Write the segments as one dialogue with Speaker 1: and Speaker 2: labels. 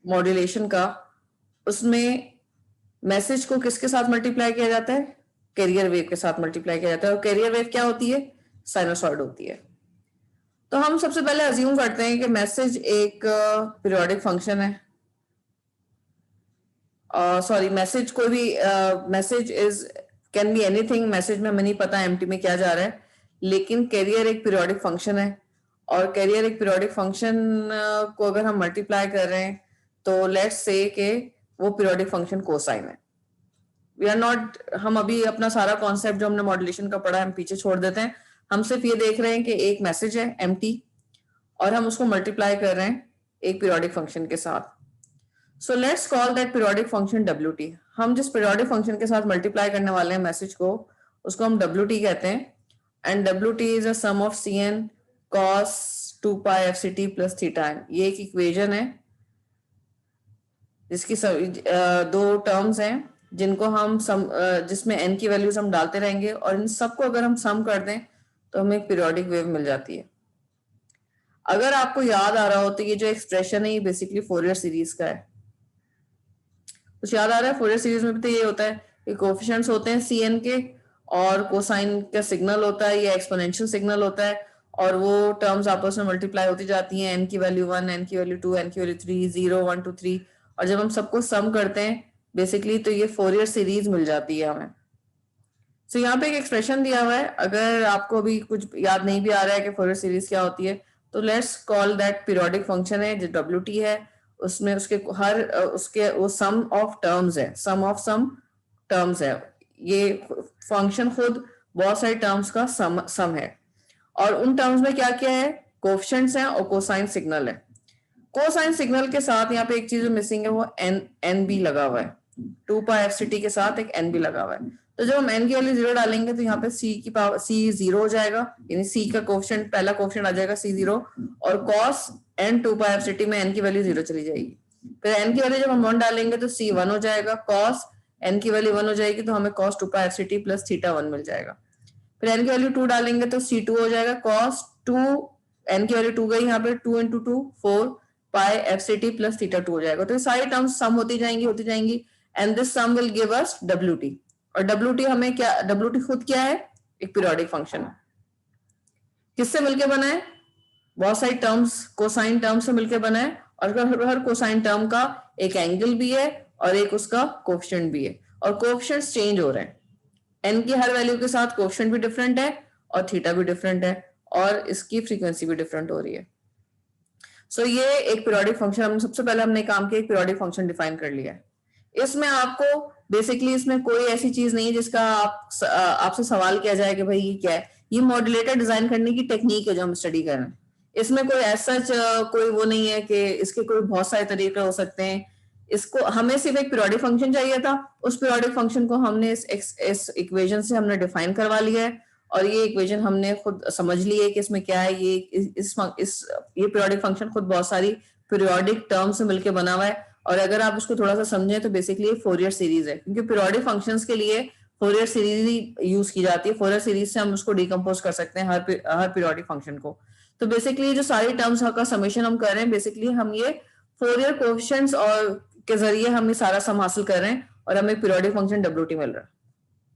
Speaker 1: Modulation का, उसमें message को किसके साथ मल्टीप्लाई किया जाता है? कैरियर वेव के साथ मल्टीप्लाई किया जाता है। और कैरियर वेव क्या होती है? साइनोसॉइड होती है। तो हम सबसे पहले अज्यूम करते हैं कि मैसेज एक पीरियोडिक फंक्शन है। सॉरी, मैसेज कोई भी message is can be anything. Message में हमें नहीं पता एमटी में क्या जा रहा है, लेकिन कैरियर एक पीरियोडिक फंक्शन है। और कैरियर एक पीरियोडिक फंक्शन को अगर हम मल्टीप्लाई कर रहे हैं तो लेट्स से कि वो पीरियोडिक फंक्शन कोसाइन है। वी आर नॉट, हम अभी अपना सारा कॉन्सेप्ट जो हमने मॉड्यूलेशन का पढ़ा है हम पीछे छोड़ देते हैं। हम सिर्फ ये देख रहे हैं कि एक मैसेज है एमटी और हम उसको मल्टीप्लाई कर रहे हैं एक पीरियोडिक फंक्शन के साथ। So let's call that periodic function WT। हम जिस पीरियोडिक फंक्शन के साथ मल्टीप्लाई करने वाले हैं मैसेज को, उसको हम WT कहते हैं। And WT is a sum of CN cos 2 pi FCT plus theta. ये एक इक्वेशन है जिसकी दो टर्म्स हैं जिनको हम जिसमें n की वैल्यूज हम डालते रहेंगे और इन सबको अगर हम सम कर दें तो हमें एक पीरियोडिक वेव मिल जाती है। अगर आपको याद आ रहा हो तो ये जो एक्सप्रेशन है ये बेसिकली फोरियर सीरीज का है। कुछ याद आ रहा है? फोरियर सीरीज में भी तो ये होता है कि कोएफिशिएंट्स होते हैं CN के और कोसाइन का सिग्नल होता है, ये एक्सपोनेंशियल सिग्नल होता है और वो टर्म्स आपस में मल्टीप्लाई होती जाती हैं। n की वैल्यू 1, n की वैल्यू 2, n की वैल्यू 3, 0, 1, 2, 3। और जब हम सबको सम करते हैं बेसिकली तो ये फोरियर सीरीज मिल जाती है हमें। सो यहाँ पे एक एक्सप्रेशन दिया हुआ है। अगर आपको अभी कुछ याद नहीं भी आ रहा है कि फोरियर सीरीज क्या होती है तो let's call that periodic function है जो WT है। उसमें उसके हर उसके वो सम ऑफ टर्म्स है, सम ऑफ सम टर्म्स है। ये फंक्शन खुद बहुत सारे टर्म्स का सम है और उन टर्म्स में क्या क्या है? कोएफिशिएंट्स हैं और कोसाइन सिग्नल है। कोसाइन सिग्नल के साथ यहाँ पे एक चीज मिसिंग है, वो एन बी लगा हुआ है। 2 पाई FCT के साथ एक n भी लगा हुआ है। तो जब हम n की वैल्यू 0 डालेंगे तो यहाँ पे c की पावर c 0 हो जाएगा, यानी c का कोएफिशिएंट पहला कोएफिशिएंट आ जाएगा c 0 और cos n 2 पाई FCT में n की वैल्यू 0 चली जाएगी। फिर n की वैल्यू जब हम 1 डालेंगे तो c 1 हो जाएगा, cos n की वैल्यू 1 हो जाएगी तो हमें cos 2 पाई FCT प्लस थीटा 1 मिल जाएगा। फिर n की वैल्यू 2 डालेंगे तो c 2 हो जाएगा, cos 2 n की वैल्यू 2 गई, यहाँ पे 2 into 2 4 पाई FCT प्लस थीटा 2 हो जाएगा। तो ये सारी टर्म्स सम होती जाएंगी and this sum will give us WT। और WT हमें क्या, WT खुद क्या है? एक पीरियोडिक फंक्शन है। किससे मिलके बना है? बहुत सारी टर्म्स, कोसाइन टर्म्स से मिलके बना है और हर कोसाइन टर्म का एक एंगल भी है और एक उसका कोएफिशिएंट भी है और कोएफिशिएंट्स चेंज हो रहे हैं। n की हर वैल्यू के साथ कोएफिशिएंट भी डिफरेंट है और थीटा भी डिफरेंट है और इसकी फ्रीक्वेंसी भी डिफरेंट हो रही है। सो ये एक पीरियोडिक फंक्शन, हम सबसे पहले हमने काम किया एक पीरियोडिक फंक्शन डिफाइन कर लिया है। इसमें आपको बेसिकली इसमें कोई ऐसी चीज नहीं है जिसका आपसे सवाल किया जाए कि भाई ये क्या है। ये मॉड्यूलेटर डिजाइन करने की टेक्निक है जो हम स्टडी कर रहे हैं। इसमें कोई ऐसा कोई वो नहीं है कि इसके कोई बहुत सारे तरीके हो सकते हैं। इसको हमें सिर्फ एक पीरियोडिक फंक्शन चाहिए था, उस पीरियोडिक फंक्शन को हमने इस इक्वेशन से हमने डिफाइन करवा लिया है और ये इक्वेशन हमने खुद समझ ली है कि इसमें क्या है। ये ये पीरियोडिक फंक्शन खुद बहुत सारी पीरियोडिक टर्म से मिलकर बना हुआ है और अगर आप इसको थोड़ा सा समझें तो बेसिकली ये फोरियर सीरीज है, क्योंकि पीरियोडिक फंक्शंस के लिए फोरियर सीरीज ही यूज की जाती है। फोरियर सीरीज से हम उसको डिकम्पोज कर सकते हैं हर पीरियोडिक फंक्शन को। तो बेसिकली जो सारी टर्म्स का समेशन हम कर रहे हैं, बेसिकली हम ये फोरियर कोएफिशिएंट्स और के जरिए हम ये सारा सम हासिल कर रहे हैं और हमें पीरियोडिक फंक्शन WT मिल रहा है।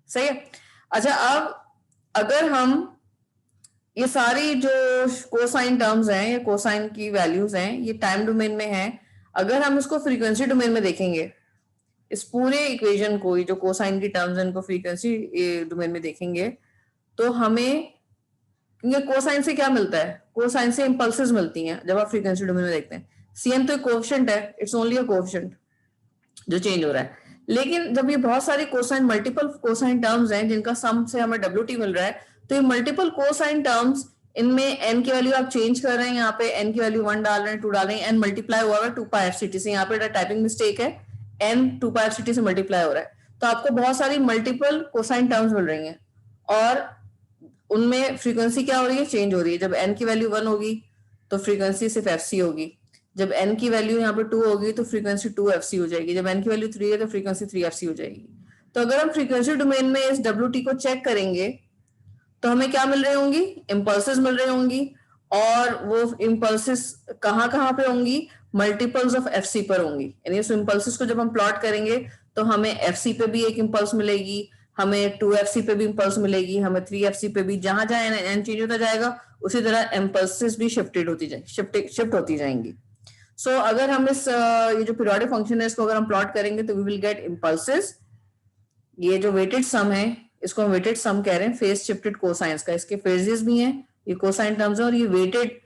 Speaker 1: सही है। अच्छा, अब अगर हम ये सारी जो कोसाइन टर्म्स हैं या कोसाइन की वैल्यूज हैं ये टाइम डोमेन में हैं, अगर हम इसको फ्रीक्वेंसी डोमेन में देखेंगे, इस पूरे इक्वेशन को, जो कोसाइन की टर्म्स हैं इनको फ्रीक्वेंसी डोमेन में देखेंगे तो हमें, क्योंकि कोसाइन से क्या मिलता है? कोसाइन से इंपल्सेस मिलती हैं जब आप फ्रीक्वेंसी डोमेन में देखते हैं। CN तो कोएफिशिएंट है, इट्स ओनली अ कोएफिशिएंट जो चेंज हो रहा है। लेकिन जब ये बहुत सारी कोसाइन, मल्टीपल कोसाइन टर्म्स हैं जिनका सम से हमें WT मिल रहा है, तो ये मल्टीपल कोसाइन टर्म्स, इनमें n की वैल्यू आप चेंज कर रहे हैं, यहाँ पे n की वैल्यू 1 डाल रहे हैं, 2 डाल रहे हैं, n मल्टीप्लाई हुआ है 2 पाई FCT से। यहाँ पे टाइपिंग मिस्टेक है, n 2 पाई FCT से मल्टीप्लाई हो रहा है। तो आपको बहुत सारी मल्टीपल कोसाइन टर्म्स मिल रही हैं और उनमें फ्रीक्वेंसी क्या हो रही है? चेंज हो रही है। जब n की वैल्यू 1 होगी तो फ्रीक्वेंसी सिर्फ FC होगी, जब n की वैल्यू यहाँ पे 2 होगी तो फ्रीक्वेंसी 2FC हो जाएगी, जब n की वैल्यू 3 है तो फ्रीक्वेंसी 3FC हो जाएगी। तो अगर हम फ्रीक्वेंसी डोमेन में इस WT को चेक करेंगे तो हमें क्या मिल रही होंगी? इंपल्सेस मिल रही होंगी और वो इंपल्सेस कहाँ कहाँ पे होंगी? मल्टीपल्स ऑफ एफ सी पर होंगी, यानी उस इम्पल्सिस को जब हम प्लॉट करेंगे तो हमें एफ सी पे भी एक इम्पल्स मिलेगी, हमें 2fc पे भी इम्पल्स मिलेगी, हमें 3fc पे भी, जहां जहां एन चेंज होता जाएगा उसी तरह इम्पल्सिस भी शिफ्ट होती जाएंगी। सो अगर हम इस ये जो पीरियोडिक फंक्शन है इसको अगर हम प्लॉट करेंगे तो वी विल गेट इम्पल्सिस। ये जो वेटेड सम है इसको हम वेटेड सम कह रहे हैं फेज शिफ्टेड कोसाइंस का, इसके फेजेस भी हैं, ये कोसाइन टर्म्स है, और ये वेटेड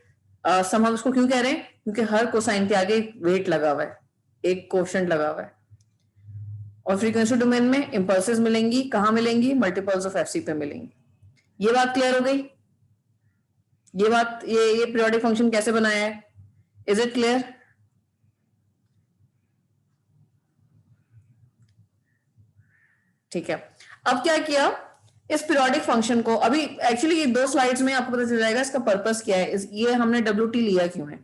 Speaker 1: सम हम इसको क्यों कह रहे हैं, क्योंकि हर कोसाइन के आगे एक वेट लगा हुआ है, एक कोएफिशिएंट लगा हुआ है। और फ्रीक्वेंसी डोमेन में इंपल्सेस मिलेंगी, कहां मिलेंगी, मल्टीपल्स ऑफ एफसी पे मिलेंगी। ये बात क्लियर हो गई, ये बात, ये पीरियोडिक फंक्शन कैसे बनाया है, इज इट क्लियर? ठीक है, अब क्या किया इस पीरियोडिक फंक्शन को, अभी एक्चुअली ये 2 स्लाइड्स में आपको पता चल जाएगा इसका पर्पस क्या है, ये हमने WT लिया क्यों है।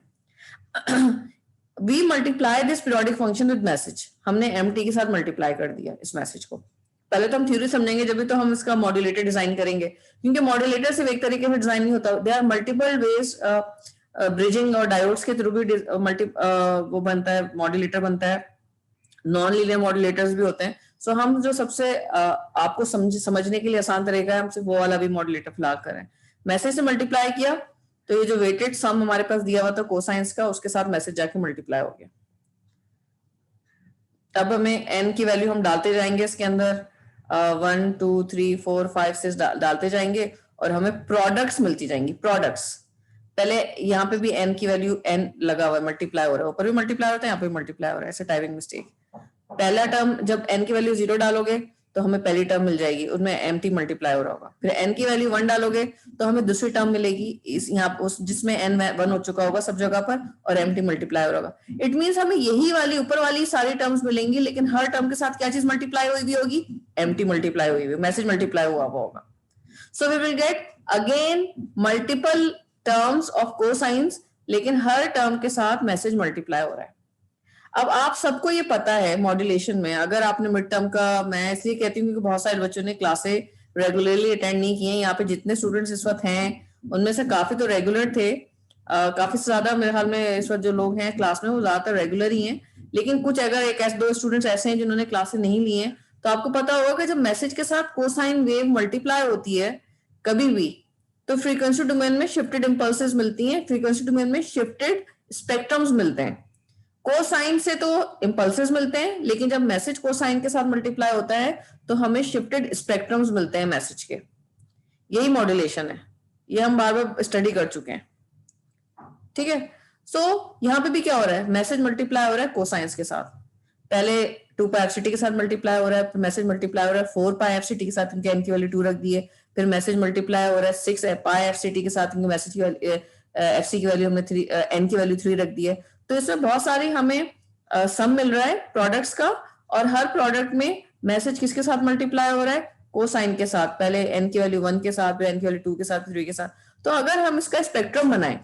Speaker 1: We multiply this periodic function with message, हमने MT के साथ मल्टीप्लाई कर दिया इस मैसेज को। पहले तो हम थ्योरी समझेंगे जब भी तो हम इसका मॉड्यूलेटर डिजाइन करेंगे, क्योंकि मॉड्यूलेटर सिर्फ एक तरीके से डिजाइन नहीं होता, they are multiple ways, bridging और डायोड्स के थ्रू भी वो बनता है, मॉड्यूलेटर बनता है, नॉन लीनियर मॉड्यूलेटर्स भी होते हैं। सो हम जो सबसे आपको समझने के लिए आसान तरीका है, हम सिर्फ वो वाला भी मॉड्यूलेटर फिलहाल करें। मैसेज से मल्टीप्लाई किया तो ये जो वेटेड सम हमारे पास दिया हुआ था कोसाइंस का, उसके साथ मैसेज जाके मल्टीप्लाई हो गया। तब हमें n की वैल्यू हम डालते जाएंगे इसके अंदर, 1 2 3 4 5 6 डालते जाएंगे और हमें प्रोडक्ट्स मिलती जाएंगी। प्रोडक्ट्स पहले यहाँ पे भी n की वैल्यू n लगा हुआ है, मल्टीप्लाई हो रहा है, ऊपर भी मल्टीप्लाई होता है, यहाँ पे मल्टीप्लाई हो रहा है, ऐसे टाइपिंग मिस्टेक। पहला टर्म जब n की वैल्यू 0 डालोगे तो हमें पहली टर्म मिल जाएगी, उसमें mt मल्टीप्लाई हो रहा होगा। फिर n की वैल्यू 1 डालोगे तो हमें दूसरी टर्म मिलेगी इस यहाँ उस जिसमें n 1 हो चुका होगा सब जगह पर, और mt मल्टीप्लाई हो रहा होगा। इट मींस हमें यही वाली ऊपर वाली सारी टर्म्स मिलेंगी, लेकिन हर टर्म के साथ क्या चीज मल्टीप्लाई हुई भी होगी, mt मल्टीप्लाई हुई हुई, मैसेज मल्टीप्लाई हुआ होगा। So we will get again multiple terms of cosines, लेकिन हर टर्म के साथ मैसेज मल्टीप्लाई हो रहा है। अब आप सबको ये पता है मॉड्यूलेशन में, अगर आपने मिड टर्म का, मैं इसलिए कहती हूँ क्योंकि बहुत सारे बच्चों ने क्लासेस रेगुलरली अटेंड नहीं किए, यहाँ पे जितने स्टूडेंट्स इस वक्त हैं उनमें से काफी तो रेगुलर थे, काफी ज्यादा मेरे ख्याल में इस वक्त जो लोग हैं क्लास में वो ज्यादातर रेगुलर ही हैं, लेकिन कुछ अगर एक ऐसे 2 स्टूडेंट्स ऐसे हैं जिन्होंने क्लासेस नहीं ली हैं, तो आपको पता होगा कि जब मैसेज के साथ कोसाइन वेव मल्टीप्लाई होती है कभी भी, तो फ्रीक्वेंसी डोमेन में शिफ्टेड इंपल्सेस मिलती हैं, फ्रीक्वेंसी डोमेन में शिफ्टेड स्पेक्ट्रम्स मिलते हैं। कोसाइन से तो इंपल्सेस मिलते हैं, लेकिन जब मैसेज कोसाइन के साथ मल्टीप्लाई होता है तो हमें शिफ्टेड स्पेक्ट्रम्स मिलते हैं मैसेज के। यही मॉड्यूलेशन है, ये हम बार बार स्टडी कर चुके हैं, ठीक है। सो यहाँ पे भी क्या हो रहा है, मैसेज मल्टीप्लाई हो रहा है कोसाइंस के साथ, पहले 2πfct के साथ मल्टीप्लाई हो रहा है, फिर मैसेज मल्टीप्लाई हो रहा है 4πfct के साथ, क्योंकि n की वैल्यू 2 रख दी है, फिर मैसेज मल्टीप्लाई हो रहा है 6πfct के साथ, क्योंकि मैसेज की fc की वैल्यू हमने 3 n की वैल्यू 3 रख दी है। तो इसमें बहुत सारी हमें सम मिल रहा है प्रोडक्ट्स का, और हर प्रोडक्ट में मैसेज किसके साथ मल्टीप्लाई हो रहा है, कोसाइन के साथ, पहले n की वैल्यू 1 के साथ, फिर n की वैल्यू 2 के साथ, 3 के साथ। तो अगर हम इसका स्पेक्ट्रम बनाएं,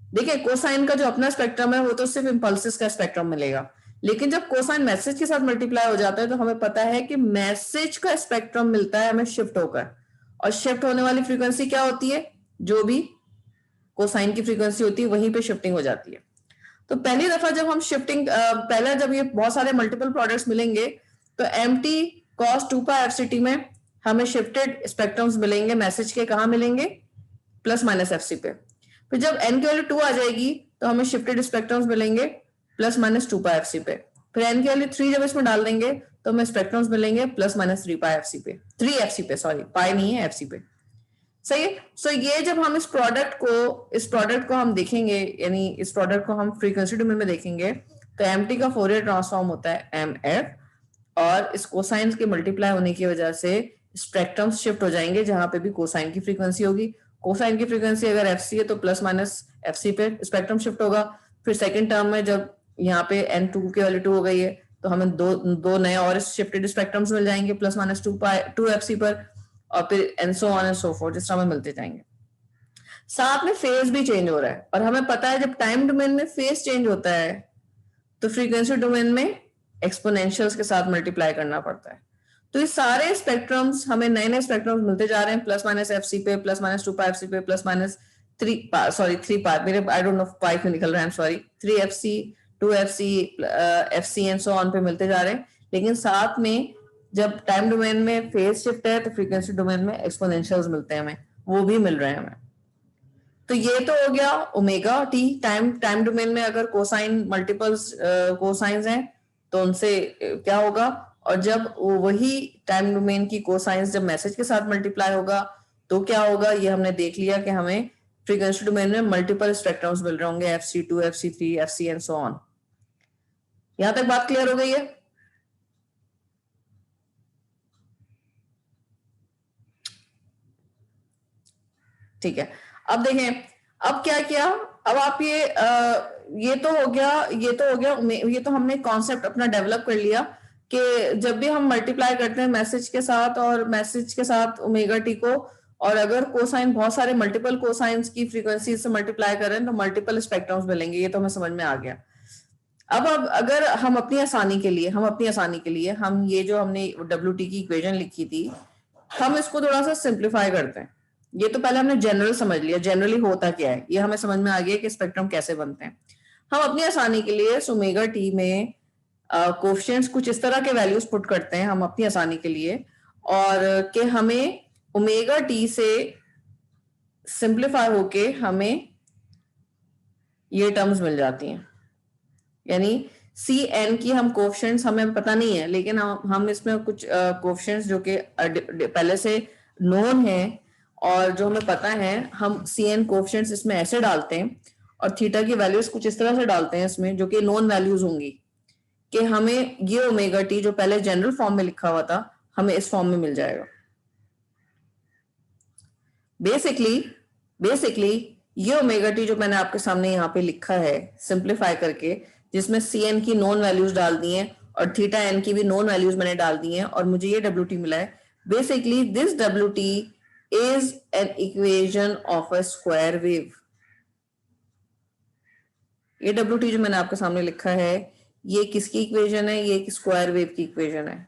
Speaker 1: देखिए कोसाइन का जो अपना स्पेक्ट्रम है वो तो सिर्फ इंपल्सिस का स्पेक्ट्रम मिलेगा, लेकिन जब कोसाइन मैसेज के साथ मल्टीप्लाई हो जाता है तो हमें पता है कि मैसेज का स्पेक्ट्रम मिलता है हमें शिफ्ट होकर, और शिफ्ट होने वाली फ्रीक्वेंसी क्या होती है, जो भी कोसाइन की फ्रीक्वेंसी होती है वहीं पे शिफ्टिंग हो जाती है। तो पहली दफा जब हम शिफ्टिंग, पहला जब ये बहुत सारे मल्टीपल प्रोडक्ट्स मिलेंगे तो mt cos 2πfct में हमें शिफ्टेड स्पेक्ट्रम्स मिलेंगे, मैसेज के कहाँ मिलेंगे, प्लस माइनस fc पे। फिर जब n की वैल्यू 2 आ जाएगी तो हमें शिफ्टेड स्पेक्ट्रम्स मिलेंगे प्लस माइनस 2πfc पे। फिर n की वैल्यू 3 जब इसमें डाल देंगे तो हमें स्पेक्ट्रम्स मिलेंगे प्लस माइनस 3πfc पे, 3fc पे, सॉरी पाई नहीं है fc पे, सही है। सो ये जब हम इस प्रोडक्ट को हम देखेंगे, यानी इस प्रोडक्ट को हम फ्रीक्वेंसी डोमेन में देखेंगे, तो mt का फोरियर ट्रांसफॉर्म होता है mf, और इस कोसाइन के मल्टीप्लाई होने की वजह से स्पेक्ट्रम्स शिफ्ट हो जाएंगे, जहां पे भी कोसाइन की फ्रीक्वेंसी होगी, कोसाइन की फ्रीक्वेंसी अगर fc है तो प्लस माइनस fc पे स्पेक्ट्रम शिफ्ट होगा। फिर सेकंड टर्म में जब यहाँ पे n2 की वैल्यू 2 हो गई है तो हमें दो नए और शिफ्टेड स्पेक्ट्रम्स मिल जाएंगे प्लस माइनस 2fc पर, और फिर and so on and so fourth, जिस तरह हमें मिलते जाएंगे। साथ में फेज भी चेंज हो रहा है, और हमें पता है जब टाइम डोमेन में फेज चेंज होता है तो फ्रीक्वेंसी डोमेन में एक्सपोनेंशियल्स के साथ मल्टीप्लाई करना पड़ता है। तो ये सारे स्पेक्ट्रम्स हमें नए नए स्पेक्ट्रम्स मिलते जा रहे हैं, प्लस माइनस fc पे, प्लस माइनस 2πfc पे, प्लस माइनस 3 पाई, मेरे आई डोंट नो पाई क्यों निकल रहा है, sorry 3fc 2fc and so on पे मिलते जा रहे हैं, लेकिन साथ में जब टाइम डोमेन में फेज शिफ्ट है तो फ्रीक्वेंसी डोमेन में एक्सपोनेंशियल्स मिलते हैं हमें, वो भी मिल रहे हैं हमें। तो ये तो हो गया ओमेगा टी। टाइम डोमेन में अगर कोसाइन मल्टीपल्स कोसाइंस हैं तो उनसे क्या होगा, और जब वही टाइम डोमेन की कोसाइंस जब मैसेज के साथ मल्टीप्लाई होगा तो क्या होगा, ये हमने देख लिया कि हमें फ्रीक्वेंसी डोमेन में मल्टीपल स्पेक्ट्रम्स मिल रहे होंगे, FC2, FC3, FC and so on. यहां तक बात क्लियर हो गई है? ठीक है, अब देखें अब क्या किया। अब आप ये तो हो गया, ये तो हमने कॉन्सेप्ट अपना डेवलप कर लिया कि जब भी हम मल्टीप्लाई करते हैं मैसेज के साथ और मैसेज के साथ ओमेगा टी को, और अगर कोसाइन बहुत सारे मल्टीपल कोसाइंस की फ्रीक्वेंसी से मल्टीप्लाई करें तो मल्टीपल स्पेक्ट्रम्स मिलेंगे, ये तो हमें समझ में आ गया। अब अगर हम अपनी आसानी के लिए हम ये जो हमने WT की इक्वेशन लिखी थी, हम इसको थोड़ा सा सिंप्लीफाई करते हैं। ये तो पहले हमने जनरल समझ लिया, जनरली होता क्या है, ये हमें समझ में आ गया कि स्पेक्ट्रम कैसे बनते हैं। हम अपनी आसानी के लिए ओमेगा टी में कोफिशिएंट्स कुछ इस तरह के वैल्यूज पुट करते हैं हम अपनी आसानी के लिए, और कि हमें ओमेगा टी से सिंप्लीफाई होके हमें ये टर्म्स मिल जाती हैं। यानी सी एन की हम कोफिशिएंट्स हमें पता नहीं है, लेकिन हम इसमें कुछ कोफिशिएंट्स जो कि पहले से नोन है और जो हमें पता है, हम सी एन कोफिशिएंट्स इसमें ऐसे डालते हैं और थीटा की वैल्यूज कुछ इस तरह से डालते हैं इसमें जो कि नोन वैल्यूज होंगी, कि हमें ये ओमेगा टी जो पहले जनरल फॉर्म में लिखा हुआ था हमें इस फॉर्म में मिल जाएगा। बेसिकली ये ओमेगा टी जो मैंने आपके सामने यहाँ पे लिखा है सिंप्लीफाई करके, जिसमें सी एन की नॉन वैल्यूज डाल दी हैं और थीटा एन की भी नॉन वैल्यूज मैंने डाल दी हैं और मुझे ये डब्ल्यू टी मिला है। Basically this W T is an equation of a square wave. ये डब्ल्यू टी जो मैंने आपके सामने लिखा है ये किसकी इक्वेशन है, ये एक स्क्वायर वेव की इक्वेशन है।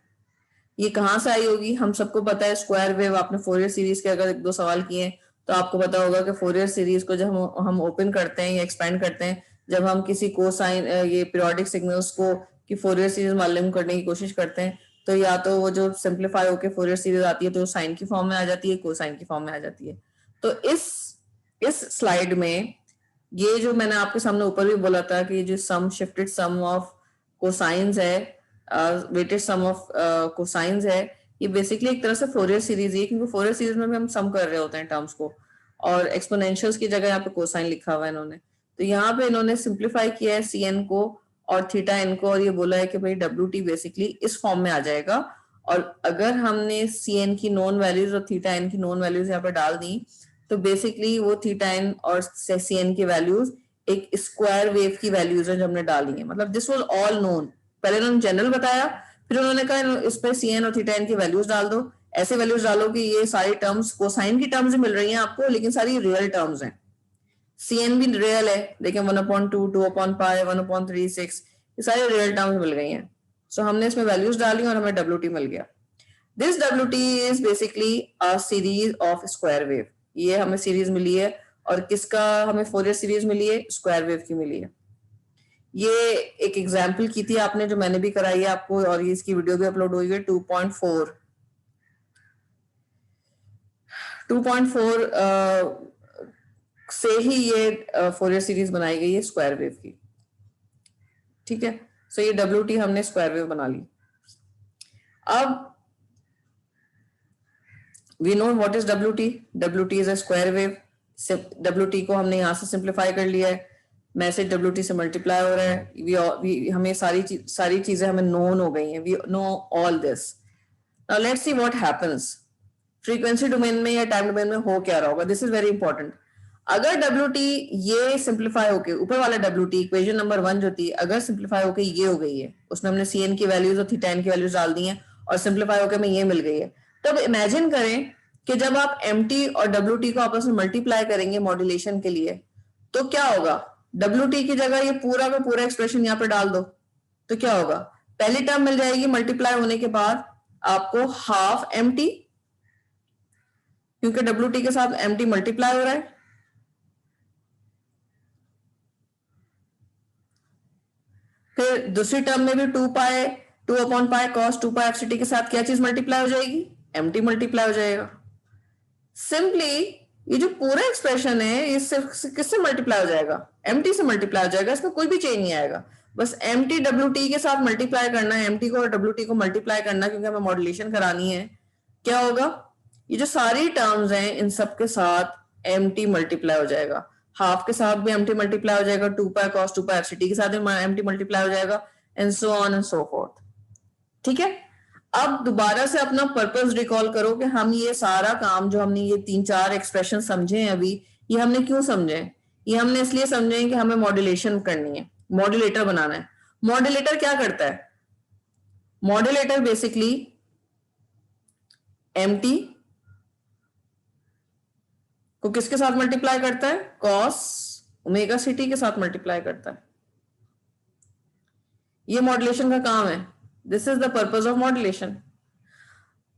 Speaker 1: ये कहाँ से आई होगी, हम सबको पता है स्क्वायर वेव, आपने फोरियर सीरीज के अगर एक दो सवाल किए तो आपको पता होगा कि फोरियर सीरीज को जब हम ओपन करते हैं या एक्सपेंड करते हैं, जब हम किसी कोसाइन ये पीरियोडिक सिग्नल्स को की फोरियर सीरीज मालूम करने की कोशिश करते हैं, तो या तो वो जो सिंप्लीफाई होकर फोरियर सीरीज आती है तो साइन की फॉर्म में आ जाती है, कोसाइन की फॉर्म में आ जाती है। तो इस स्लाइड में ये जो मैंने आपके सामने ऊपर भी बोला था कि जो सम शिफ्टेड सम ऑफ कोसाइंस है, वेटेड सम ऑफ कोसाइंस है, ये बेसिकली एक तरह से फोरियर सीरीज है, क्योंकि फोरियर सीरीज में भी हम सम कर रहे होते हैं टर्म्स को, और एक्सपोनेंशियल्स की जगह यहाँ पे कोसाइन लिखा हुआ है इन्होंने। तो यहाँ पे इन्होंने सिंप्लीफाई किया है सी एन को और थीटा एन को, और ये बोला है कि भाई डब्ल्यू टी बेसिकली इस फॉर्म में आ जाएगा। और अगर हमने सी एन की नॉन वैल्यूज और थीटा एन की नॉन वैल्यूज यहाँ पे डाल दी तो बेसिकली वो थीटा एन और सी एन की वैल्यूज एक स्क्वायर वेव की वैल्यूज है जो हमने डाली है। मतलब दिस वाज ऑल नोन, पहले उन्होंने जनरल बताया, फिर उन्होंने कहा इस पे सी एन और थीटा एन की वैल्यूज डाल दो, ऐसे वैल्यूज डालो कि ये सारी टर्म्स कोसाइन की टर्म्स मिल रही हैं आपको, लेकिन सारी रियल टर्म्स हैं। सी एन भी रियल है, लेकिन 1/2, 2/π, 1/36, ये सारी रियल टर्म्स मिल गई हैं। सो हमने इसमें वैल्यूज डाली और हमें डब्ल्यू टी मिल गया। This W T is basically a series of square wave. ये हमें सीरीज मिली है, और किसका हमें फोरियर सीरीज मिली है, स्क्वायर वेव की मिली है। ये एक एग्जाम्पल की थी आपने जो मैंने भी कराई है आपको, और ये इसकी वीडियो भी अपलोड हुई है 2.4 से ही ये फोरियर सीरीज बनाई गई है स्क्वायर वेव की। ठीक है, सो ये डब्ल्यू टी हमने स्क्वायर वेव बना ली। अब we know what is W T. W T is a square wave. W T को हमने यहां से सिंप्लीफाई कर लिया है, मैसेज डब्ल्यू टी से मल्टीप्लाई हो रहा है। हमें सारी चीजें हमें नोन हो गई हैं, we know all this. Now let's see what happens frequency domain में या टाइम डोमेन में हो क्या रहा होगा। This is very important. अगर डब्ल्यू टी ये सिंप्लीफाई होके ऊपर वाला डब्ल्यू टी इक्वेशन नंबर 1 जो थी, अगर सिंप्लीफाई होके ये हो गई है, उसमें हमने सी एन की वैल्यूज और थीटा एन की वैल्यूज डाल दी हैं और सिंप्लीफाई होकर हमें ये मिल गई है, तब इमेजिन करें कि जब आप एम टी और डब्ल्यू टी को आपस में मल्टीप्लाई करेंगे मॉड्यूलेशन के लिए, तो क्या होगा, डब्ल्यू टी की जगह ये पूरा का पूरा एक्सप्रेशन यहाँ पे डाल दो, तो क्या होगा, पहली टर्म मिल जाएगी मल्टीप्लाई होने के बाद आपको हाफ एम टी, क्योंकि डब्ल्यू टी के साथ एम टी मल्टीप्लाई हो रहा है, फिर दूसरी टर्म में भी 2 cos 2 पाई एफ के साथ क्या चीज मल्टीप्लाई हो जाएगी, एमटी मल्टीप्लाई हो जाएगा। सिंपली ये जो पूरा एक्सप्रेशन है ये सिर्फ किससे मल्टीप्लाई हो जाएगा, एमटी से मल्टीप्लाई हो जाएगा, इसमें कोई भी चेंज नहीं आएगा। बस एमटी डब्ल्यू टी के साथ मल्टीप्लाई करना है, एमटी को और डब्ल्यू टी को मल्टीप्लाई करना, क्योंकि हमें मॉड्यूलेशन करानी है। क्या होगा, ये जो सारी टर्म्स हैं इन सब के साथ एमटी मल्टीप्लाई हो जाएगा, हाफ के साथ भी एमटी मल्टीप्लाई हो जाएगा, 2 पाई cos 2 पाई एफ के साथ भी एमटी मल्टीप्लाई हो जाएगा, and so on and so fourth. ठीक है, अब दोबारा से अपना पर्पस रिकॉल करो कि हम ये सारा काम जो हमने ये 3-4 एक्सप्रेशन समझे हैं अभी, ये हमने क्यों समझे, ये हमने इसलिए समझे कि हमें मॉड्यूलेशन करनी है, मॉड्यूलेटर बनाना है। मॉड्यूलेटर क्या करता है, मॉड्यूलेटर बेसिकली एमटी को किसके साथ मल्टीप्लाई करता है, कॉस ओमेगा सी के साथ मल्टीप्लाई करता है। ये मॉड्यूलेशन का काम है, this is the purpose of modulation.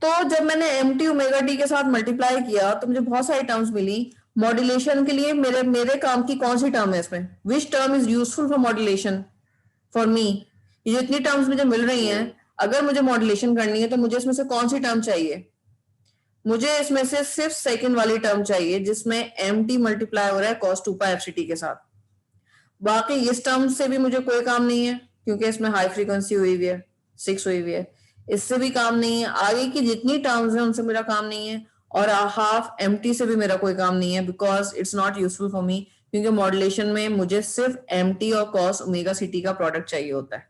Speaker 1: तो जब मैंने एमटी ओमेगा टी के साथ मल्टीप्लाई किया तो मुझे बहुत सारी टर्म्स मिली। मॉड्यूलेशन के लिए मेरे काम की कौन सी टर्म है इसमें, which term is useful for modulation for me. ये जो इतनी टर्म्स मुझे मिल रही हैं, अगर मुझे मॉड्यूलेशन करनी है तो मुझे इसमें से कौन सी टर्म चाहिए, मुझे इसमें से सिर्फ सेकंड वाली टर्म चाहिए जिसमें एमटी मल्टीप्लाई हो रहा है cos 2 पाई एफ के साथ। बाकी इस टर्म से भी मुझे कोई काम नहीं है क्योंकि इसमें हाई फ्रीक्वेंसी हुई हुई है, 6 हुई हुई है, इससे भी काम नहीं है। आगे की जितनी टर्म्स हैं उनसे मेरा काम नहीं है, और हाफ एमटी से भी मेरा कोई काम नहीं है, because it's not useful for me, क्योंकि मॉड्यूलेशन में मुझे सिर्फ एमटी और cos ओमेगा सी का प्रोडक्ट चाहिए होता है।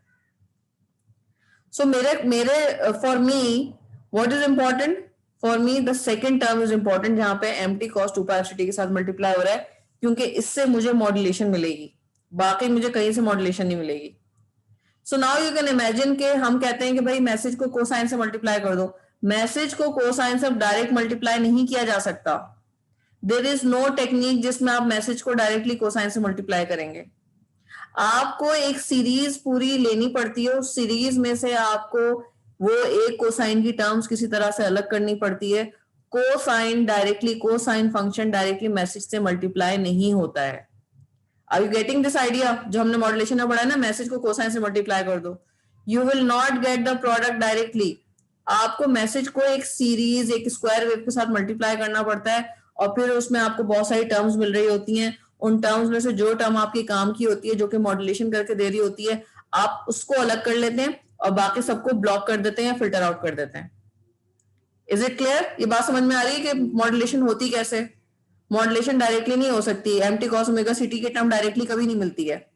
Speaker 1: सो मेरे for me what is important, for me the second term is important, जहां पे एमटी cos 2 पाई एफ के साथ मल्टीप्लाई हो रहा है, क्योंकि इससे मुझे मॉड्यूलेशन मिलेगी, बाकी मुझे कहीं से मॉड्यूलेशन नहीं मिलेगी। So now you can imagine कि हम कहते हैं कि भाई मैसेज को कोसाइन से मल्टीप्लाई कर दो। मैसेज को कोसाइन से डायरेक्ट मल्टीप्लाई नहीं किया जा सकता, देयर इज नो टेक्निक जिसमें आप मैसेज को डायरेक्टली कोसाइन से मल्टीप्लाई करेंगे। आपको एक सीरीज पूरी लेनी पड़ती है, उस सीरीज में से आपको वो एक कोसाइन की टर्म्स किसी तरह से अलग करनी पड़ती है। कोसाइन फंक्शन डायरेक्टली मैसेज से मल्टीप्लाई नहीं होता है। Are you getting this idea, जो हमने मॉड्यूलेशन में पढ़ा है ना, मैसेज को कोसाइन से मल्टीप्लाई कर दो, you will not get the product directly. आपको मैसेज को एक सीरीज, एक स्क्वायर वेव के साथ मल्टीप्लाई करना पड़ता है, और फिर उसमें आपको बहुत सारी टर्म्स मिल रही होती हैं। उन टर्म्स में से जो टर्म आपके काम की होती है, जो कि मॉड्यूलेशन करके दे रही होती है, आप उसको अलग कर लेते हैं और बाकी सबको ब्लॉक कर देते हैं या फिल्टर आउट कर देते हैं। इज इट क्लियर, ये बात समझ में आ रही है कि मॉड्यूलेशन होती कैसे। मॉड्यूलेशन डायरेक्टली नहीं हो सकती, एमटी cos ओमेगा सी की टर्म डायरेक्टली कभी नहीं मिलती है।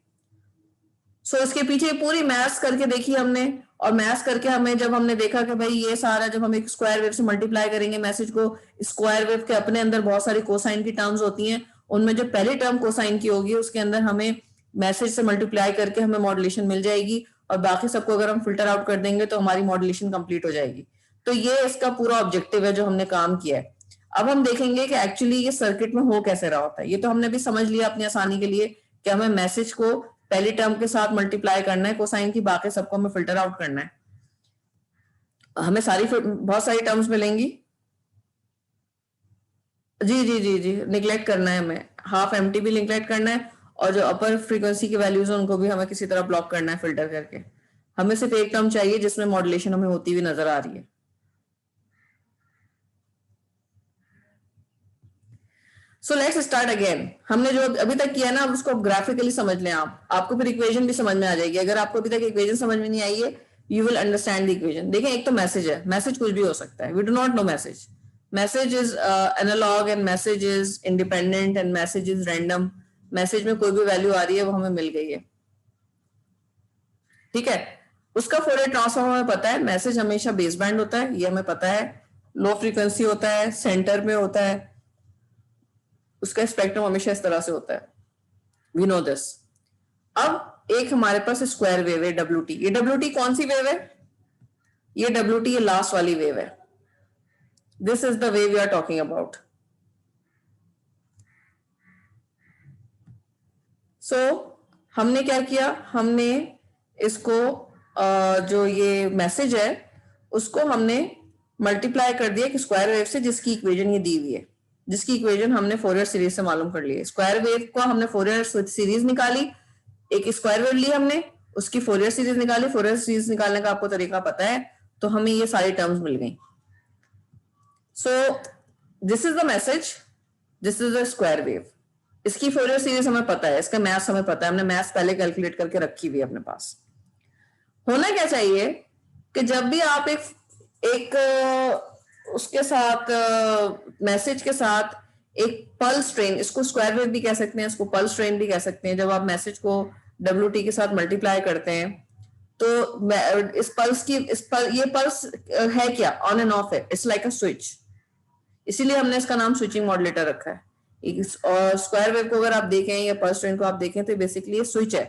Speaker 1: सो इसके पीछे पूरी मैथ्स करके देखी हमने, और मैथ्स करके हमें जब हमने देखा कि भाई ये सारा जब हम एक स्क्वायर वेव से मल्टीप्लाई करेंगे मैसेज को, स्क्वायर वेव के अपने अंदर बहुत सारी कोसाइन की टर्म्स होती हैं, उनमें जो पहली टर्म कोसाइन की होगी उसके अंदर हमें मैसेज से मल्टीप्लाई करके हमें मॉड्यूलेशन मिल जाएगी, और बाकी सबको अगर हम फिल्टर आउट कर देंगे तो हमारी मॉड्यूलेशन कंप्लीट हो जाएगी। तो ये इसका पूरा ऑब्जेक्टिव है जो हमने काम किया है। अब हम देखेंगे कि एक्चुअली ये सर्किट में हो कैसे रहा होता है। ये तो हमने भी समझ लिया अपनी आसानी के लिए कि हमें मैसेज को पहली टर्म के साथ मल्टीप्लाई करना है कोसाइन की, बाकी सबको हमें फिल्टर आउट करना है। हमें बहुत सारी टर्म्स मिलेंगी। जी जी जी जी निगलेक्ट करना है हमें, हाफ एमटी भी निगलेक्ट करना है, और जो अपर फ्रीक्वेंसी की वैल्यूज है उनको भी हमें किसी तरह ब्लॉक करना है फिल्टर करके। हमें सिर्फ एक टर्म चाहिए जिसमें मॉड्यूलेशन हमें होती हुई नजर आ रही है। So let's start again. हमने जो अभी तक किया ना, अब उसको ग्राफिकली समझ लें आप, आपको फिर इक्वेशन भी समझ में आ जाएगी। अगर आपको अभी तक इक्वेशन समझ में नहीं आई है, you will understand the equation. देखें, एक तो मैसेज है, मैसेज कुछ भी हो सकता है, we do not know message. Message is analog and message is independent and message is random. Message में कोई भी वैल्यू आ रही है वो हमें मिल गई है, ठीक है। उसका फोरियर ट्रांसफॉर्म हमें पता है, मैसेज हमेशा बेस बैंड होता है, ये हमें पता है, लो फ्रीक्वेंसी होता है, सेंटर में होता है, उसका स्पेक्ट्रम हमेशा इस तरह से होता है, वी नो दिस। अब एक हमारे पास स्क्वायर वेव है डब्ल्यू। ये डब्ल्यू कौन सी वेव है, ये डब्ल्यू ये लास्ट वाली वेव है, this is the wave we are talking about. So हमने क्या किया, हमने इसको जो ये मैसेज है उसको हमने मल्टीप्लाई कर दिया एक स्क्वायर वेव से, जिसकी इक्वेशन ये दी हुई है, जिसकी इक्वेशन हमने फोरियर सीरीज से मालूम कर ली है। स्क्वायर वेव को हमने फोरियर सीरीज निकाली, एक स्क्वायर वेव ली हमने, उसकी फोरियर सीरीज निकाली, फोरियर सीरीज निकालने का आपको तरीका पता है, तो हमें ये सारी टर्म्स मिल गई। So this is the message, this is the square wave. इसकी फोरियर सीरीज हमें पता है, इसका मैथ्स हमें पता है, हमने मैथ्स पहले कैलकुलेट करके रखी हुई है अपने पास। होना क्या चाहिए कि जब भी आप एक उसके साथ मैसेज के साथ एक पल्स ट्रेन, इसको स्क्वायर वेव भी कह सकते हैं, इसको पल्स ट्रेन भी कह सकते हैं, जब आप मैसेज को WT के साथ मल्टीप्लाई करते हैं तो इस पल्स की ये पल्स है क्या, ऑन एंड ऑफ है, इट्स लाइक अ स्विच, इसीलिए हमने इसका नाम स्विचिंग मॉड्यूलेटर रखा है। और स्क्वायर वेव को अगर आप देखें या पल्स ट्रेन को आप देखें तो बेसिकली ये स्विच है,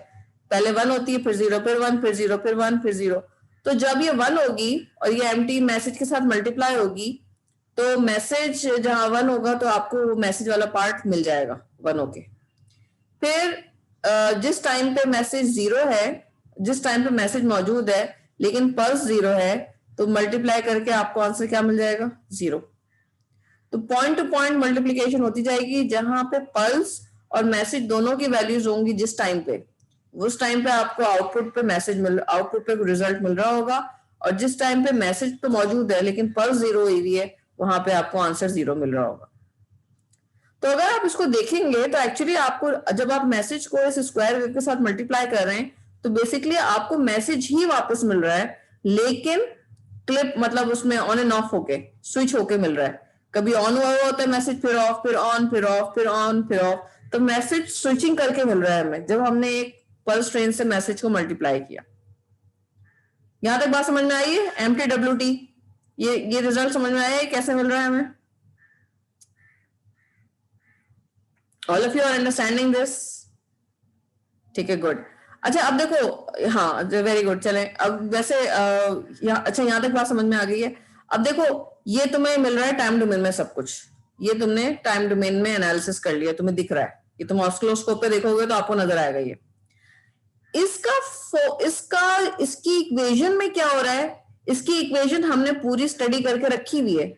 Speaker 1: पहले 1 होती है, फिर 0, फिर 1, फिर 0, फिर 1, फिर 0। तो जब ये 1 होगी और ये एम्प्टी मैसेज के साथ मल्टीप्लाई होगी तो मैसेज जहां 1 होगा तो आपको मैसेज वाला पार्ट मिल जाएगा 1 होके। फिर जिस टाइम पे मैसेज 0 है, जिस टाइम पे मैसेज मौजूद है लेकिन पल्स 0 है, तो मल्टीप्लाई करके आपको आंसर क्या मिल जाएगा, 0। तो पॉइंट टू पॉइंट मल्टीप्लीकेशन होती जाएगी, जहां पे पल्स और मैसेज दोनों की वैल्यूज होंगी जिस टाइम पे, उस टाइम पे आपको आउटपुट पे आउटपुट पे रिजल्ट मिल रहा होगा, और जिस टाइम पे मैसेज तो मौजूद है लेकिन पल्स 0 हुई है, वहां पे आपको आंसर 0 मिल रहा होगा। तो अगर आप इसको देखेंगे तो एक्चुअली आपको जब आप मैसेज को इस स्क्वायर वेव के साथ मल्टीप्लाई कर रहे हैं तो बेसिकली आपको मैसेज ही वापस मिल रहा है, लेकिन क्लिप मतलब उसमें ऑन एंड ऑफ होके, स्विच होके मिल रहा है। कभी ऑन हुआ होता है मैसेज, फिर ऑफ, फिर ऑन, फिर ऑफ, फिर ऑन, फिर ऑफ, तो मैसेज स्विचिंग करके मिल रहा है हमें जब हमने एक पल्स ट्रेन से मैसेज को मल्टीप्लाई किया। यहां तक बात समझ में आई है? एम्प्टी WT, ये रिजल्ट समझ में आया है कैसे मिल रहा है हमें? All of you are understanding this? ठीक है, गुड। अच्छा अब देखो, हाँ वेरी गुड। चले अब वैसे अच्छा यहाँ तक बात समझ में आ गई है। अब देखो ये तुम्हें मिल रहा है टाइम डोमेन में सब कुछ, ये तुमने टाइम डोमेन में एनालिसिस कर लिया, तुम्हें दिख रहा है, ये तुम ऑस्किलोस्कोप पे देखोगे तो आपको नजर आएगा ये। इसकी इक्वेशन में क्या हो रहा है, इसकी इक्वेशन हमने पूरी स्टडी करके रखी हुई है,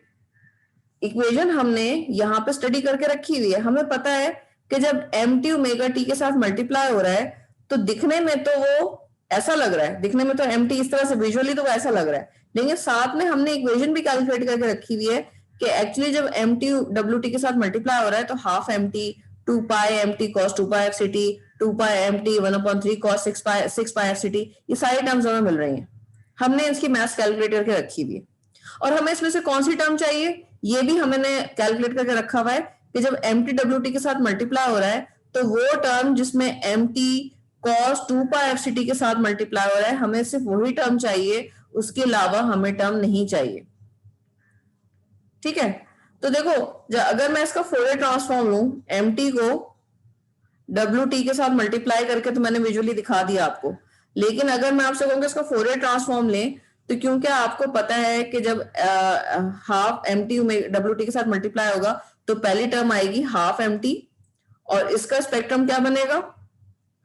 Speaker 1: इक्वेशन हमने यहाँ पे स्टडी करके रखी हुई है। हमें पता है कि जब MT ओमेगा T के साथ मल्टीप्लाई हो रहा है तो दिखने में तो वो ऐसा लग रहा है, दिखने में तो MT इस तरह से विजुअली तो ऐसा लग रहा है, लेकिन साथ में हमने इक्वेशन भी कैलकुलेट करके रखी हुई है कि एक्चुअली जब MT WT के साथ मल्टीप्लाई हो रहा है तो हाफ MT 2 पाई MT cos 2 पाई FCT 2 पाई MT 1/3 cos 6 पाई FCT, ये सारी टर्म्स हमें मिल रही हैं, हमने इसकी मैथ्स कैलकुलेट करके रखी हुई है। और हमें इसमें से कौन सी टर्म चाहिए, ये भी हमने कैलकुलेट करके रखा हुआ है कि जब MT WT के साथ मल्टीप्लाई हो रहा है तो वो टर्म जिसमें MT cos 2 पाई FCT के साथ मल्टीप्लाई हो रहा है, हमें सिर्फ वही टर्म चाहिए, उसके अलावा हमें टर्म नहीं चाहिए। ठीक है, तो देखो अगर मैं इसका फोरियर ट्रांसफॉर्म लूं, MT को WT के साथ मल्टीप्लाई करके, तो मैंने विजुअली दिखा दिया आपको, लेकिन अगर मैं आपसे कहूंगा इसका फोरियर ट्रांसफॉर्म लें, तो क्योंकि आपको पता है कि जब हाफ MT WT के साथ मल्टीप्लाई होगा तो पहली टर्म आएगी हाफ MT, और इसका स्पेक्ट्रम क्या बनेगा,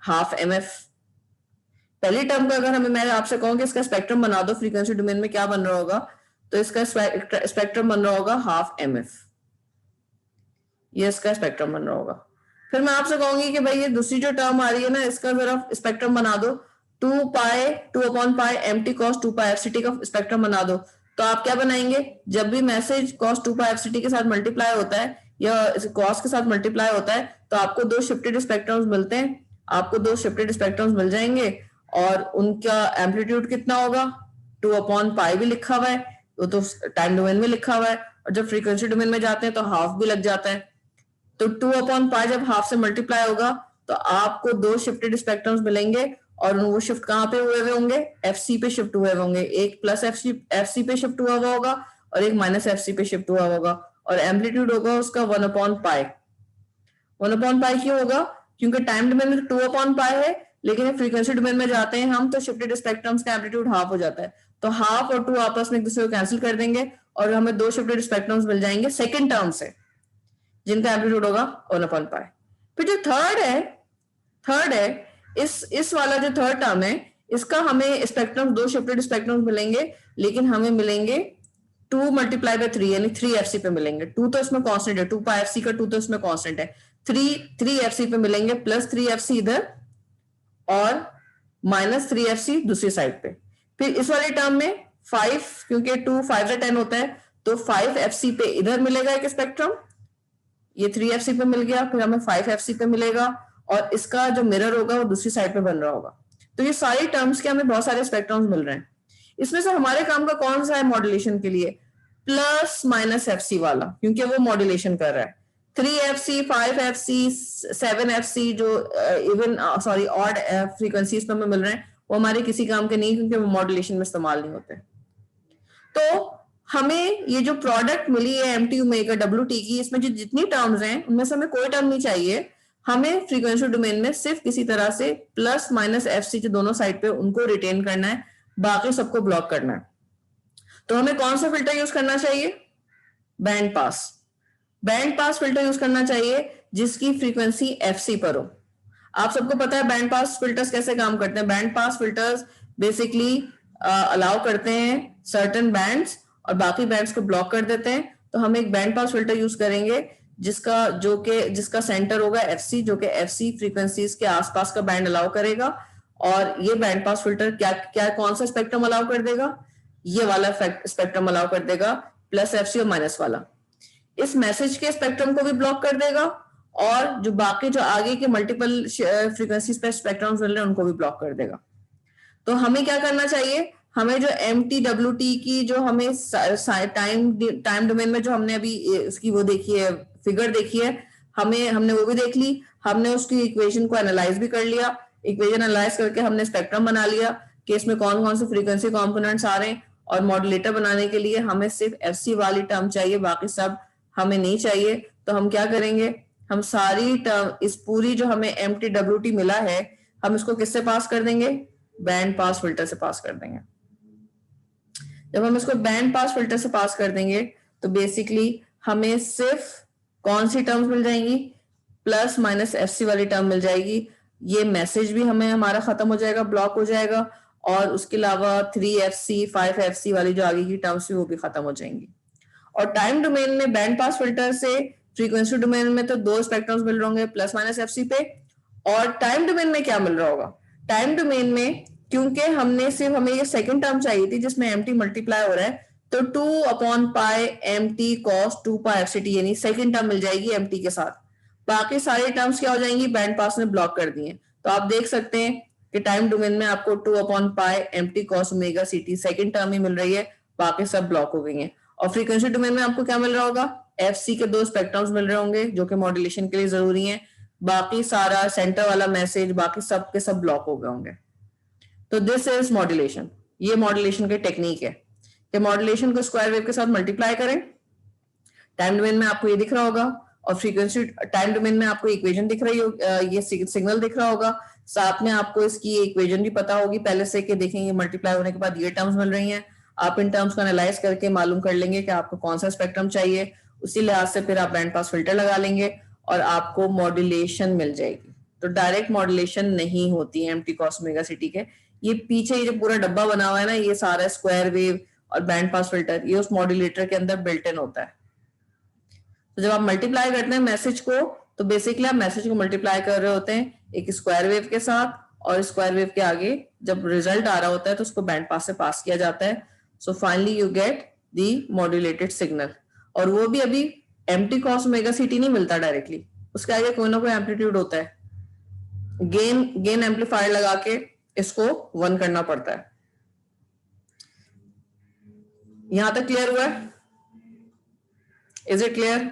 Speaker 1: हाफ MF। पहली टर्म का अगर मैं आपसे कहूँ कि इसका स्पेक्ट्रम बना दो फ्रीक्वेंसी डोमेन में, क्या बन रहा होगा, तो इसका स्पेक्ट्रम बन रहा होगा हाफ MF, ये इसका स्पेक्ट्रम बन रहा होगा। फिर मैं आपसे कहूंगी कि भाई ये दूसरी जो टर्म आ रही है ना, इसका जरा स्पेक्ट्रम बना दो, 2/पाई MT cos 2 पाई FCT का स्पेक्ट्रम बना दो, तो आप क्या बनाएंगे, जब भी मैसेज cos 2 पाई FCT के साथ मल्टीप्लाई होता है या cos के साथ मल्टीप्लाई होता है तो आपको दो शिफ्टेड स्पेक्ट्रम्स मिलते हैं, आपको दो शिफ्टेड स्पेक्ट्रम्स मिल जाएंगे, और उनका एम्पलीट्यूड कितना होगा, 2/पाई भी लिखा हुआ है, वो तो टाइम डोमेन में लिखा हुआ है, और जब फ्रीक्वेंसी डोमेन में जाते हैं तो हाफ भी लग जाता है। तो 2/पाई जब हाफ से मल्टीप्लाई होगा तो आपको दो शिफ्टेड स्पेक्ट्रम्स मिलेंगे, और वो शिफ्ट कहाँ पे हुए हुए होंगे, FC पे शिफ्ट हुए होंगे, एक प्लस FC पे शिफ्ट हुआ हुआ होगा और एक माइनस FC पे शिफ्ट हुआ होगा, और एम्पलीट्यूड होगा उसका 1/पाई। 1/पाई क्यों होगा, क्योंकि टाइम डोमेन में 2/पाई है, लेकिन फ्रीक्वेंसी डोमेन में जाते हैं हम तो शिफ्टेड स्पेक्ट्रम्स का एम्पलीट्यूड हाफ हो जाता है, तो हाफ और 2 आपस में एक दूसरे को कैंसिल कर देंगे और हमें दो शिफ्टेड स्पेक्ट्रम्स मिल जाएंगे सेकेंड टर्म से, जिनका एम्पलीट्यूड होगा 1/पाई। फिर जो थर्ड है इस वाला जो थर्ड टर्म है, इसका हमें स्पेक्ट्रम, दो शिफ्टेड स्पेक्ट्रम मिलेंगे, लेकिन हमें मिलेंगे 2 × 3 यानी 3 FC पे मिलेंगे। 2 तो इसमें कांस्टेंट है, 2 पाई FC का 2 तो इसमें कांस्टेंट है, 3 FC पे मिलेंगे, प्लस 3 FC इधर और -3fc दूसरी साइड पे। फिर इस वाले टर्म में 5, क्योंकि 2 5 से 10 होता है, तो 5fc पे इधर मिलेगा एक स्पेक्ट्रम, ये 3fc पे मिल गया, फिर हमें 5fc पे मिलेगा, और इसका जो मिरर होगा वो दूसरी साइड पे बन रहा होगा। तो ये सारी टर्म्स के हमें बहुत सारे स्पेक्ट्रम्स मिल रहे हैं। इसमें से हमारे काम का कौन सा है मॉड्यूलेशन के लिए? +-fc वाला, क्योंकि वो मॉड्यूलेशन कर रहा है। 3fc 5fc 7fc जो इवन सॉरी ऑड फ्रीक्वेंसीज पे हमें मिल रहे हैं, वो हमारे किसी काम के नहीं, क्योंकि वो मॉड्यूलेशन में इस्तेमाल नहीं होते। तो हमें ये जो प्रोडक्ट मिली है एमटी ओमेगा डब्ल्यूटी की, इसमें जो जितनी टर्म्स हैं उनमें से हमें कोई टर्म नहीं चाहिए। हमें फ्रीक्वेंसी डोमेन में सिर्फ किसी तरह से +-fc जो दोनों साइड पे उनको रिटेन करना है, बाकी सबको ब्लॉक करना है। तो हमें कौन सा फिल्टर यूज करना चाहिए? Band pass. Band pass filter use करना चाहिए जिसकी फ्रीक्वेंसी fc पर हो। आप सबको पता है बैंड पास फिल्टर्स कैसे काम करते हैं। Band pass filters basically allow करते हैं सर्टेन बैंड्स और बाकी बैंड्स को ब्लॉक कर देते हैं। तो हम एक बैंड पास फिल्टर यूज करेंगे जिसका सेंटर होगा fc, जो कि fc फ्रीक्वेंसीज के आसपास का बैंड अलाउ करेगा। और ये बैंड पास फिल्टर क्या कौन सा स्पेक्ट्रम अलाउ कर देगा? ये वाला स्पेक्ट्रम अलाउ कर देगा, +fc और माइनस वाला। इस मैसेज के स्पेक्ट्रम को भी ब्लॉक कर देगा, और जो बाकी जो आगे के मल्टीपल फ्रीक्वेंसीज पे स्पेक्ट्रम्स मिल रहे हैं उनको भी ब्लॉक कर देगा। तो हमें क्या करना चाहिए? हमें जो MTWT की जो हमें टाइम डोमेन में जो हमने अभी इसकी वो देखी है, फिगर देखी है, हमने वो भी देख ली, हमने उसकी इक्वेशन को एनालाइज भी कर लिया। इक्वेशन एनालाइज करके हमने स्पेक्ट्रम बना लिया कि इसमें कौन कौन से फ्रीक्वेंसी कॉम्पोनेंट्स आ रहे हैं, और मॉड्यूलेटर बनाने के लिए हमें सिर्फ fc वाली टर्म चाहिए, बाकी सब हमें नहीं चाहिए। तो हम क्या करेंगे? हम सारी टर्म, इस पूरी जो हमें MTWT मिला है, हम इसको किससे पास कर देंगे? बैंड पास फिल्टर से पास कर देंगे। जब हम इसको बैंड पास फिल्टर से पास कर देंगे तो बेसिकली हमें सिर्फ कौन सी टर्म्स मिल जाएंगी? +-fc वाली टर्म मिल जाएगी। ये मैसेज भी हमें हमारा खत्म हो जाएगा, ब्लॉक हो जाएगा, और उसके अलावा 3fc 5fc वाली जो आगे की टर्म्स थी वो भी खत्म हो जाएंगी। और टाइम डोमेन में बैंड पास फिल्टर से फ्रीक्वेंसी डोमेन में तो 2 स्पेक्ट्रम्स मिल रहे होंगे +-fc पे। और टाइम डोमेन में क्या मिल रहा होगा? टाइम डोमेन में क्योंकि हमें ये सेकंड टर्म चाहिए थी जिसमें mt मल्टीप्लाई हो रहा है, तो 2/π mt cos 2πfct यानी सेकंड टर्म मिल जाएगी mt के साथ। बाकी सारी टर्म्स क्या हो जाएंगी? बैंड पास ने ब्लॉक कर दी हैं। तो आप देख सकते हैं कि टाइम डोमेन में आपको 2/π mt cos omega ct second term ही मिल रही है, बाकी सब ब्लॉक हो गई हैं। और फ्रीक्वेंसी डोमेन में आपको क्या मिल रहा होगा? fc के 2 स्पेक्ट्रम्स मिल रहे होंगे जो कि मॉड्यूलेशन के लिए जरूरी हैं, बाकी सारा सेंटर वाला मैसेज बाकी सब के सब ब्लॉक हो गए होंगे। तो दिस इज मॉड्यूलेशन। ये मॉड्यूलेशन की टेक्निक है कि मॉड्यूलेशन को स्क्वायर वेव के साथ मल्टीप्लाई करें। टाइम डोमेन में आपको ये दिख रहा होगा, और फ्रीक्वेंसी टाइम डोमेन में आपको इक्वेशन दिख रही होगी, ये सिग्नल दिख रहा होगा, साथ में आपको इसकी इक्वेशन भी पता होगी पहले से कि देखेंगे मल्टीप्लाई होने के बाद ये टर्म्स मिल रही हैं। आप इन टर्म्स को एनालाइज करके मालूम कर लेंगे कि आपको कौन सा स्पेक्ट्रम चाहिए, उसी लिहाज से फिर आप बैंड पास फिल्टर लगा लेंगे और आपको मॉड्यूलेशन मिल जाएगी। तो डायरेक्ट मॉड्यूलेशन नहीं होती है mt cos ओमेगा ct के। ये पीछे ये जो पूरा डब्बा बना हुआ है ना, ये सारा स्क्वायर वेव और बैंड पास फिल्टर, ये उस मॉड्यूलेटर के अंदर बिल्ट इन होता है। तो जब आप मल्टीप्लाई करते हैं मैसेज को, तो बेसिकली आप मैसेज को मल्टीप्लाई कर रहे होते हैं एक स्क्वायर वेव के साथ, और स्क्वायर वेव के आगे जब रिजल्ट आ रहा होता है तो उसको बैंड पास से पास किया जाता है। So finally you get the modulated signal. और वो भी अभी mt cos ओमेगा ct नहीं मिलता डायरेक्टली, उसके आगे कोई ना कोई एम्पलीट्यूड होता है, गेन एम्पलीफायर लगा के इसको 1 करना पड़ता है। यहां तक क्लियर हुआ है? Is it clear?